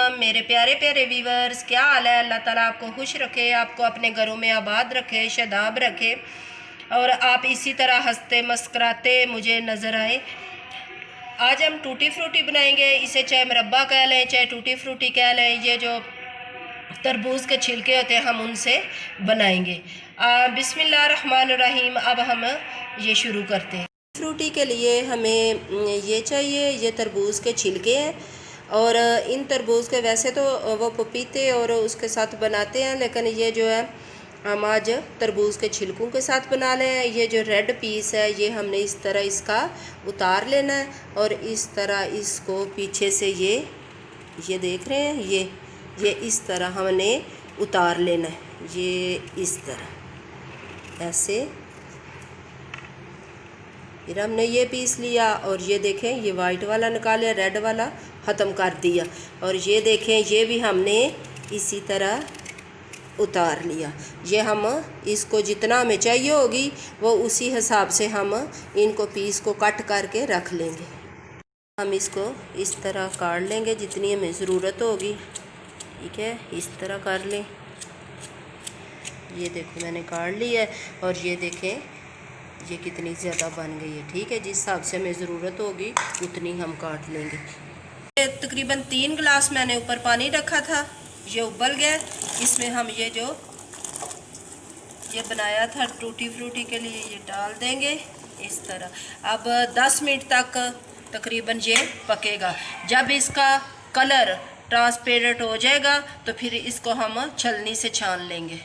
वालेकुम मेरे प्यारे प्यारे व्यूवर्स, क्या हाल है। अल्लाह ताला आपको खुश रखे, आपको अपने घरों में आबाद रखे, शादाब रखे और आप इसी तरह हंसते मस्कराते मुझे नज़र आए। आज हम टूटी फ्रूटी बनाएंगे। इसे चाहे मुरब्बा कह लें, चाहे टूटी फ्रूटी कह लें। ये जो तरबूज के छिलके होते हैं हम उनसे बनाएंगे। बिस्मिल्लाहिर्रहमानिर्रहीम। अब हम ये शुरू करते हैं। फ्रूटी के लिए हमें ये चाहिए, ये तरबूज के छिलके हैं। और इन तरबूज के वैसे तो वो पपीते और उसके साथ बनाते हैं, लेकिन ये जो है हम आज तरबूज के छिलकों के साथ बना लें। ये जो रेड पीस है ये हमने इस तरह इसका उतार लेना है और इस तरह इसको पीछे से ये देख रहे हैं, ये इस तरह हमने उतार लेना है। ये इस तरह ऐसे फिर हमने ये पीस लिया और ये देखें ये वाइट वाला निकाले, रेड वाला ख़त्म कर दिया। और ये देखें ये भी हमने इसी तरह उतार लिया। ये हम इसको जितना हमें चाहिए होगी वो उसी हिसाब से हम इनको पीस को कट करके रख लेंगे। हम इसको इस तरह काट लेंगे जितनी हमें ज़रूरत होगी। ठीक है, इस तरह कर लें। ये देखो मैंने काट लिया है और ये देखें ये कितनी ज़्यादा बन गई है। ठीक है, जिस हिसाब से हमें ज़रूरत होगी उतनी हम काट लेंगे। तकरीबन 3 गिलास मैंने ऊपर पानी रखा था, ये उबल गया। इसमें हम ये जो ये बनाया था टूटी फ्रूटी के लिए ये डाल देंगे इस तरह। अब 10 मिनट तक तकरीबन ये पकेगा। जब इसका कलर ट्रांसपेरेंट हो जाएगा तो फिर इसको हम छलनी से छान लेंगे।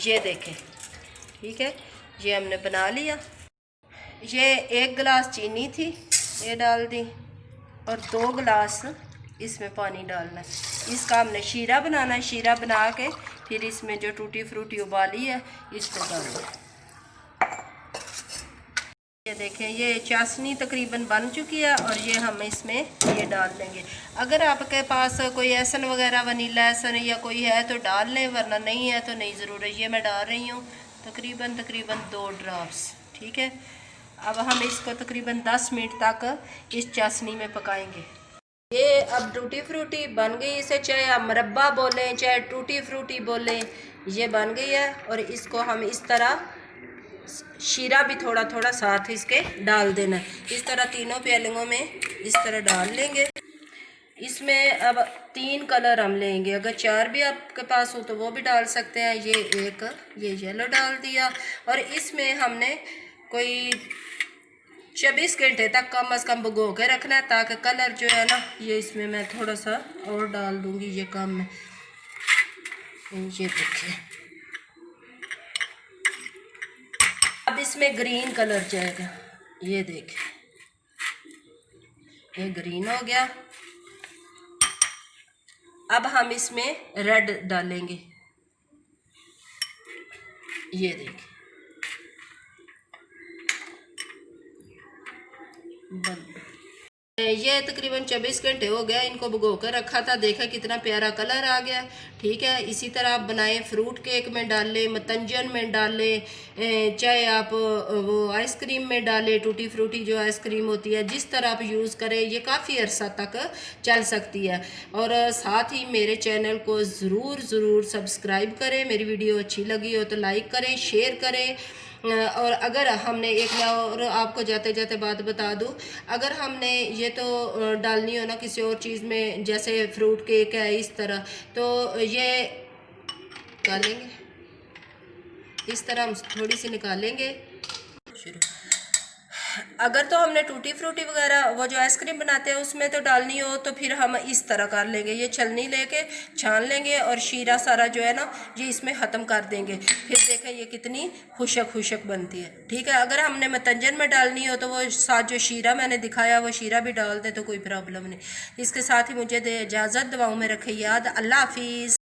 ये देखें, ठीक है, ये हमने बना लिया। ये 1 गिलास चीनी थी, ये डाल दी और 2 गिलास इसमें पानी डालना है। इसका हमने शीरा बनाना है। शीरा बना के फिर इसमें जो टूटी फ्रूटी उबाली है इस पर डालना है। ये देखें ये चाशनी तकरीबन बन चुकी है और ये हम इसमें ये डाल लेंगे। अगर आपके पास कोई एसन वगैरह वनीला एसन या कोई है तो डाल लें, वरना नहीं है तो नहीं ज़रूरत। ये मैं डाल रही हूँ तकरीबन 2 ड्रॉप्स। ठीक है, अब हम इसको तकरीबन 10 मिनट तक इस चाशनी में पकाएंगे। ये अब टूटी फ्रूटी बन गई। इसे चाहे आप मुरब्बा बोलें चाहे टूटी फ्रूटी बोलें, ये बन गई है। और इसको हम इस तरह शीरा भी थोड़ा थोड़ा साथ इसके डाल देना है। इस तरह तीनों प्यालियों में इस तरह डाल लेंगे। इसमें अब 3 कलर हम लेंगे। अगर 4 भी आपके पास हो तो वो भी डाल सकते हैं। ये येलो डाल दिया और इसमें हमने कोई 24 घंटे तक कम से कम भिगो के रखना है, ताकि कलर जो है ना ये इसमें मैं थोड़ा सा और डाल दूंगी। ये कम है, ये देखिए। अब इसमें ग्रीन कलर जाएगा। ये देखें ये ग्रीन हो गया। अब हम इसमें रेड डालेंगे। ये देखें ये तकरीबन 24 घंटे हो गया इनको भिगो कर रखा था। देखा कितना प्यारा कलर आ गया। ठीक है, इसी तरह आप बनाएं। फ्रूट केक में डाल लें, मतंजन में डाल लें, चाहे आप वो आइसक्रीम में डालें। टूटी फ्रूटी जो आइसक्रीम होती है, जिस तरह आप यूज़ करें ये काफ़ी अरसा तक चल सकती है। और साथ ही मेरे चैनल को ज़रूर सब्सक्राइब करें। मेरी वीडियो अच्छी लगी हो तो लाइक करें, शेयर करें। और अगर हमने एक मैं और आपको जाते जाते बात बता दूं, अगर हमने ये तो डालनी हो ना किसी और चीज़ में, जैसे फ्रूट केक है इस तरह, तो ये डालेंगे इस तरह हम थोड़ी सी निकालेंगे। शुरू अगर तो हमने टूटी फ्रूटी वगैरह वो जो आइसक्रीम बनाते हैं उसमें तो डालनी हो तो फिर हम इस तरह कर लेंगे। ये छलनी लेके छान लेंगे और शीरा सारा जो है ना ये इसमें ख़त्म कर देंगे। फिर देखें ये कितनी खुशक बनती है। ठीक है, अगर हमने मतंजन में डालनी हो तो वो साथ जो शीरा मैंने दिखाया वो शीरा भी डाल दे तो कोई प्रॉब्लम नहीं। इसके साथ ही मुझे दे इजाज़त, दुआओं में रखे याद। अल्लाह हाफिज़।